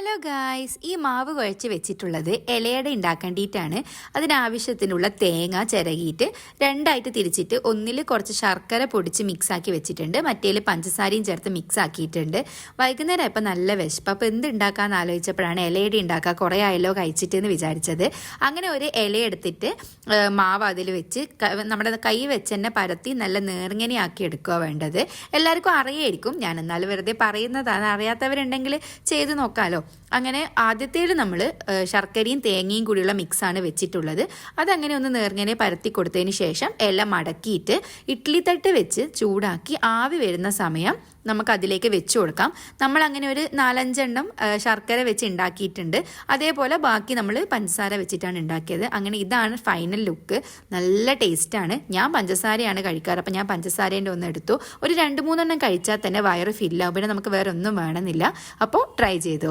Hello guys, ഈ മാവ് കുഴച്ച് വെച്ചിട്ടുള്ളത് ഇലയട ഉണ്ടാക്കേണ്ടിയിട്ടാണ്. അതിനാവശ്യത്തിനുള്ള തേങ്ങ ചിരകിയിട്ട് രണ്ടായിട്ട് തിരിച്ചിട്ട് ഒന്നിൽ കുറച്ച് ശർക്കര പൊടിച്ച് മിക്സാക്കി വെച്ചിട്ടുണ്ട്, മറ്റേൽ പഞ്ചസാരയും ചേർത്ത് മിക്സ് ആക്കിയിട്ടുണ്ട്. വൈകുന്നേരം ഇപ്പം നല്ല വിശപ്പ്, അപ്പോൾ എന്ത് ഉണ്ടാക്കാമെന്ന് ആലോചിച്ചപ്പോഴാണ് ഇലയട ഉണ്ടാക്കുക, കുറേ ആയല്ലോ കഴിച്ചിട്ട് എന്ന് വിചാരിച്ചത്. അങ്ങനെ ഒരു ഇല എടുത്തിട്ട് മാവ് അതിൽ വെച്ച് നമ്മുടെ കൈ വെച്ച് തന്നെ പരത്തി നല്ല നേർങ്ങനെയാക്കി എടുക്കുക വേണ്ടത്. എല്ലാവർക്കും അറിയായിരിക്കും, ഞാൻ എന്നാലും വെറുതെ പറയുന്നതാണ്, അറിയാത്തവരുണ്ടെങ്കിൽ ചെയ്ത് നോക്കാമല്ലോ. അങ്ങനെ ആദ്യത്തേൽ നമ്മൾ ശർക്കരയും തേങ്ങയും കൂടിയുള്ള മിക്സാണ് വെച്ചിട്ടുള്ളത്. അതങ്ങനെ ഒന്ന് നേർങ്ങനെ പരത്തി കൊടുത്തതിന് ശേഷം എല്ലാം മടക്കിയിട്ട് ഇഡ്ഡലി തട്ട് വെച്ച് ചൂടാക്കി ആവി വരുന്ന സമയം നമുക്കതിലേക്ക് വെച്ച് കൊടുക്കാം. നമ്മളങ്ങനെ ഒരു 4-5 എണ്ണം ശർക്കര വെച്ച് ഉണ്ടാക്കിയിട്ടുണ്ട്. അതേപോലെ ബാക്കി നമ്മൾ പഞ്ചസാര വെച്ചിട്ടാണ് ഉണ്ടാക്കിയത്. അങ്ങനെ ഇതാണ് ഫൈനൽ ലുക്ക്. നല്ല ടേസ്റ്റാണ്. ഞാൻ പഞ്ചസാരയാണ് കഴിക്കാറ്, അപ്പോൾ ഞാൻ പഞ്ചസാരേൻ്റെ ഒന്ന് എടുത്തു. ഒരു 2-3 എണ്ണം കഴിച്ചാൽ തന്നെ വയറ് ഫില്ലാവും, പിന്നെ നമുക്ക് വേറെ ഒന്നും വേണമെന്നില്ല. അപ്പോൾ ട്രൈ ചെയ്തു.